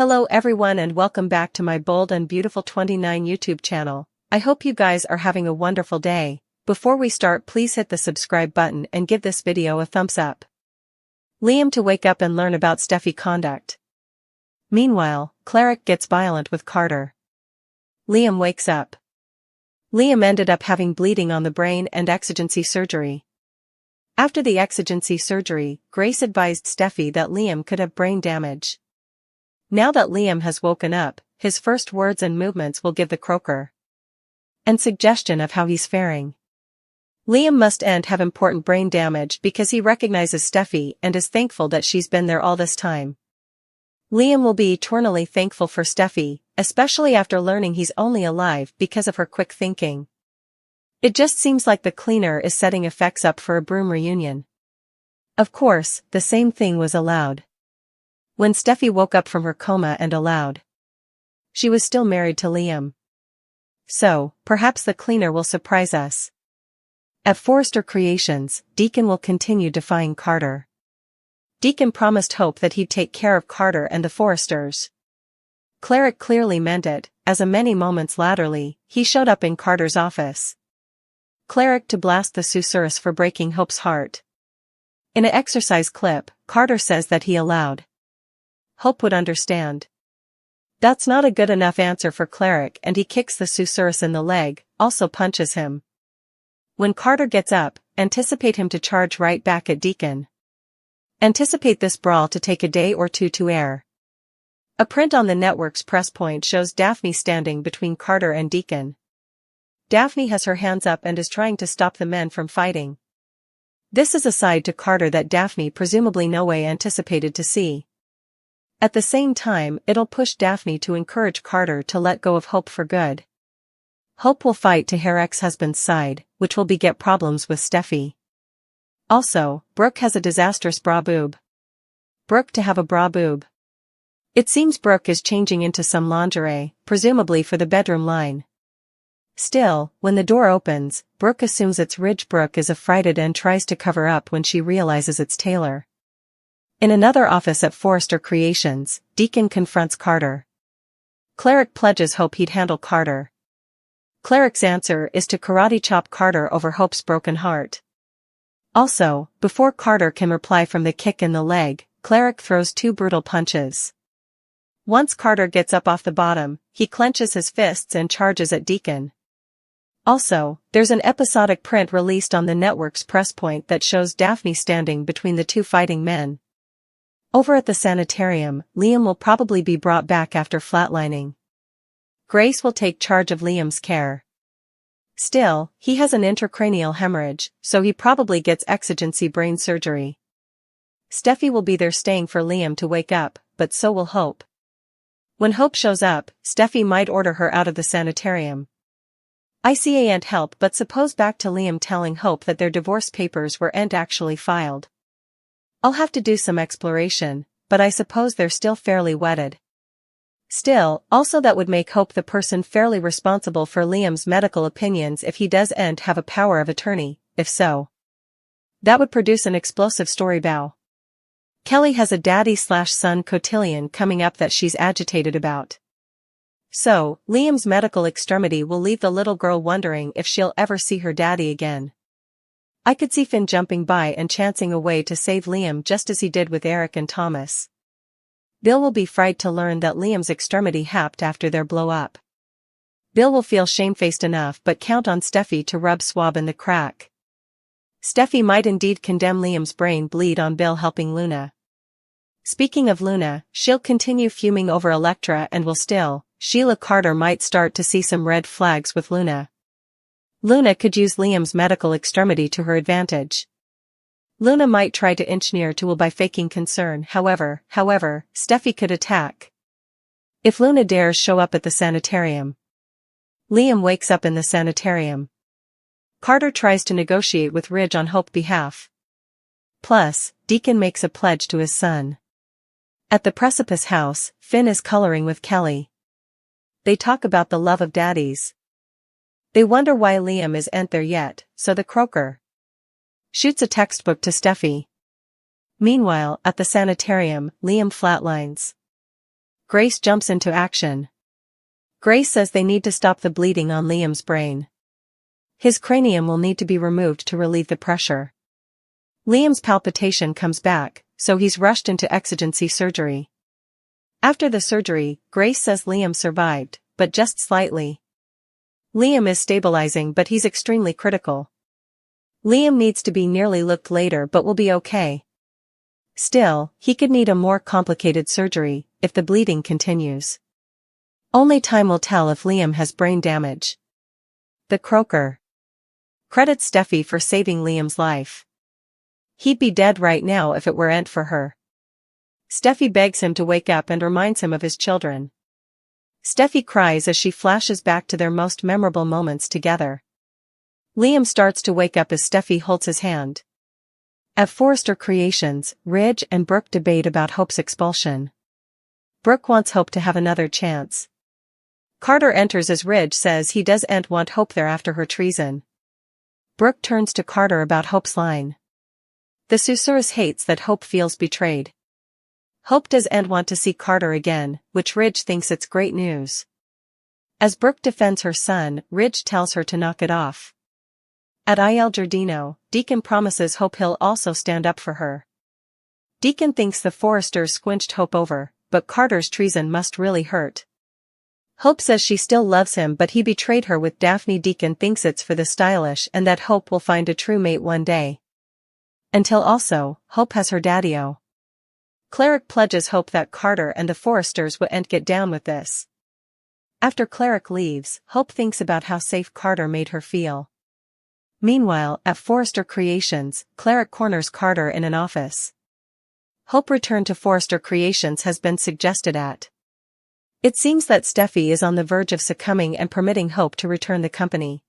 Hello everyone and welcome back to my Bold and Beautiful 29 YouTube channel. I hope you guys are having a wonderful day. Before we start, please hit the subscribe button and give this video a thumbs up. Liam to wake up and learn about Steffy conduct. Meanwhile, Cleric gets violent with Carter. Liam wakes up. Liam ended up having bleeding on the brain and exigency surgery. After the exigency surgery, Grace advised Steffy that Liam could have brain damage. Now that Liam has woken up, his first words and movements will give the croaker and suggestion of how he's faring. Liam must have important brain damage because he recognizes Steffy and is thankful that she's been there all this time. Liam will be eternally thankful for Steffy, especially after learning he's only alive because of her quick thinking. It just seems like the cleaner is setting effects up for a broom reunion. Of course, the same thing was allowed when Steffy woke up from her coma and allowed. She was still married to Liam. So, perhaps the cleaner will surprise us. At Forrester Creations, Deacon will continue defying Carter. Deacon promised Hope that he'd take care of Carter and the Forresters. Cleric clearly meant it, as many moments laterally, he showed up in Carter's office. Cleric to blast the susurrus for breaking Hope's heart. In an exercise clip, Carter says that he allowed Hope would understand. That's not a good enough answer for Cleric and he kicks the susurrus in the leg, also punches him. When Carter gets up, anticipate him to charge right back at Deacon. Anticipate this brawl to take a day or two to air. A print on the network's press point shows Daphne standing between Carter and Deacon. Daphne has her hands up and is trying to stop the men from fighting. This is a side to Carter that Daphne presumably no way anticipated to see. At the same time, it'll push Daphne to encourage Carter to let go of Hope for good. Hope will fight to her ex-husband's side, which will beget problems with Steffy. Also, Brooke has a disastrous bra boob. Brooke to have a bra boob. It seems Brooke is changing into some lingerie, presumably for the bedroom line. Still, when the door opens, Brooke assumes it's Ridge. Brooke is affrighted and tries to cover up when she realizes it's Taylor. In another office at Forrester Creations, Deacon confronts Carter. Cleric pledges Hope he'd handle Carter. Cleric's answer is to karate chop Carter over Hope's broken heart. Also, before Carter can reply from the kick in the leg, Cleric throws two brutal punches. Once Carter gets up off the bottom, he clenches his fists and charges at Deacon. Also, there's an episodic print released on the network's press point that shows Daphne standing between the two fighting men. Over at the sanitarium, Liam will probably be brought back after flatlining. Grace will take charge of Liam's care. Still, he has an intracranial hemorrhage, so he probably gets exigency brain surgery. Steffy will be there staying for Liam to wake up, but so will Hope. When Hope shows up, Steffy might order her out of the sanitarium. I can't help but suppose back to Liam telling Hope that their divorce papers weren't actually filed. I'll have to do some exploration, but I suppose they're still fairly wedded. Still, also that would make Hope the person fairly responsible for Liam's medical opinions if he doesn't have a power of attorney. If so, that would produce an explosive story bow. Kelly has a daddy/son cotillion coming up that she's agitated about. So, Liam's medical extremity will leave the little girl wondering if she'll ever see her daddy again. I could see Finn jumping by and chancing a way to save Liam just as he did with Eric and Thomas. Bill will be frightened to learn that Liam's extremity happened after their blow-up. Bill will feel shamefaced enough but count on Steffy to rub swab in the crack. Steffy might indeed condemn Liam's brain bleed on Bill helping Luna. Speaking of Luna, she'll continue fuming over Elektra and will still. Sheila Carter might start to see some red flags with Luna. Luna could use Liam's medical extremity to her advantage. Luna might try to inch near to Will by faking concern. However, Steffy could attack if Luna dares show up at the sanitarium. Liam wakes up in the sanitarium. Carter tries to negotiate with Ridge on Hope's behalf. Plus, Deacon makes a pledge to his son. At the Precipice house, Finn is coloring with Kelly. They talk about the love of daddies. They wonder why Liam isn't there yet, so the croaker shoots a textbook to Steffy. Meanwhile, at the sanitarium, Liam flatlines. Grace jumps into action. Grace says they need to stop the bleeding on Liam's brain. His cranium will need to be removed to relieve the pressure. Liam's palpitation comes back, so he's rushed into exigency surgery. After the surgery, Grace says Liam survived, but just slightly. Liam is stabilizing, but he's extremely critical. Liam needs to be nearly looked later but will be okay. Still, he could need a more complicated surgery if the bleeding continues. Only time will tell if Liam has brain damage. The croaker credits Steffy for saving Liam's life. He'd be dead right now if it weren't for her. Steffy begs him to wake up and reminds him of his children. Steffy cries as she flashes back to their most memorable moments together. Liam starts to wake up as Steffy holds his hand. At Forrester Creations, Ridge and Brooke debate about Hope's expulsion. Brooke wants Hope to have another chance. Carter enters as Ridge says he doesn't want Hope there after her treason. Brooke turns to Carter about Hope's line. The susurrus hates that Hope feels betrayed. Hope doesn't want to see Carter again, which Ridge thinks it's great news. As Brooke defends her son, Ridge tells her to knock it off. At Il Giardino, Deacon promises Hope he'll also stand up for her. Deacon thinks the Forresters squinched Hope over, but Carter's treason must really hurt. Hope says she still loves him but he betrayed her with Daphne. Deacon thinks it's for the stylish and that Hope will find a true mate one day. Until also, Hope has her daddy-o. Cleric pledges Hope that Carter and the Forresters won't get down with this. After Cleric leaves, Hope thinks about how safe Carter made her feel. Meanwhile, at Forrester Creations, Cleric corners Carter in an office. Hope return to Forrester Creations has been suggested at. It seems that Steffy is on the verge of succumbing and permitting Hope to return the company.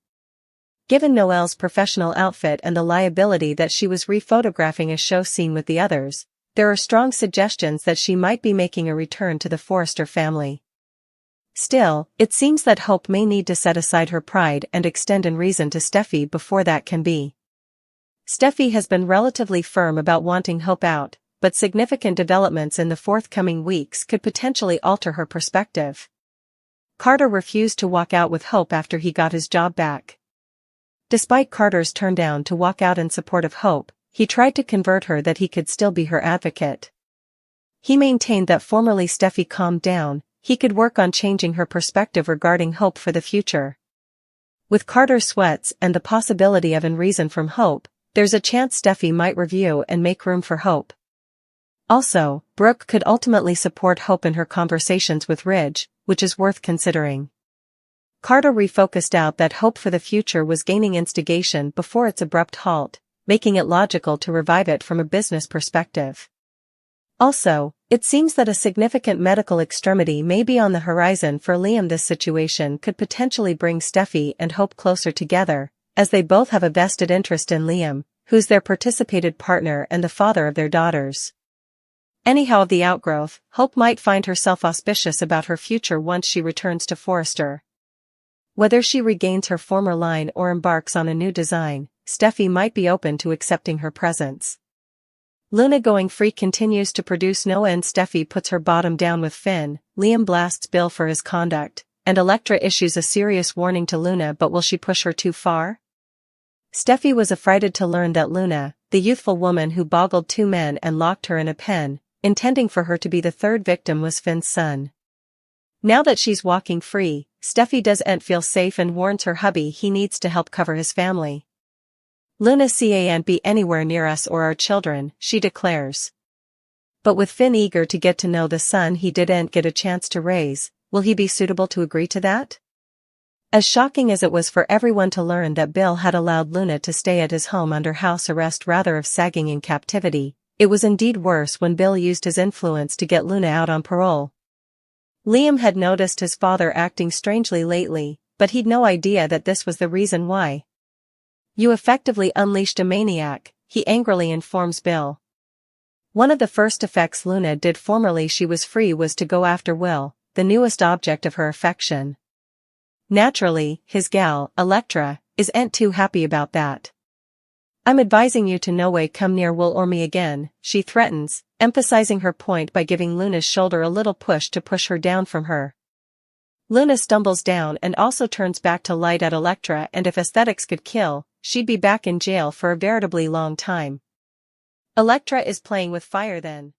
Given Noelle's professional outfit and the liability that she was rephotographing a show scene with the others, there are strong suggestions that she might be making a return to the Forrester family. Still, it seems that Hope may need to set aside her pride and extend in reason to Steffy before that can be. Steffy has been relatively firm about wanting Hope out, but significant developments in the forthcoming weeks could potentially alter her perspective. Carter refused to walk out with Hope after he got his job back. Despite Carter's turn down to walk out in support of Hope, he tried to convert her that he could still be her advocate. He maintained that formerly Steffy calmed down, he could work on changing her perspective regarding Hope for the future. With Carter's sweats and the possibility of in reason from Hope, there's a chance Steffy might review and make room for Hope. Also, Brooke could ultimately support Hope in her conversations with Ridge, which is worth considering. Carter refocused out that Hope for the future was gaining instigation before its abrupt halt, making it logical to revive it from a business perspective. Also, it seems that a significant medical extremity may be on the horizon for Liam. This situation could potentially bring Steffy and Hope closer together, as they both have a vested interest in Liam, who's their participated partner and the father of their daughters. Anyhow, of the outgrowth, Hope might find herself auspicious about her future once she returns to Forrester. Whether she regains her former line or embarks on a new design, Steffy might be open to accepting her presence. Luna going free continues to produce no end. Steffy puts her bottom down with Finn, Liam blasts Bill for his conduct, and Elektra issues a serious warning to Luna, but will she push her too far? Steffy was affrighted to learn that Luna, the youthful woman who boggled two men and locked her in a pen, intending for her to be the third victim, was Finn's son. Now that she's walking free, Steffy doesn't feel safe and warns her hubby he needs to help cover his family. Luna can't be anywhere near us or our children, she declares. But with Finn eager to get to know the son he didn't get a chance to raise, will he be suitable to agree to that? As shocking as it was for everyone to learn that Bill had allowed Luna to stay at his home under house arrest rather than sagging in captivity, it was indeed worse when Bill used his influence to get Luna out on parole. Liam had noticed his father acting strangely lately, but he'd no idea that this was the reason why. "You effectively unleashed a maniac," he angrily informs Bill. One of the first effects Luna did formerly she was free was to go after Will, the newest object of her affection. Naturally, his gal, Elektra, isn't too happy about that. I'm advising you to no way come near Will or me again, she threatens, emphasizing her point by giving Luna's shoulder a little push to push her down from her. Luna stumbles down and also turns back to light at Elektra, and if aesthetics could kill, she'd be back in jail for a veritably long time. Elektra is playing with fire then.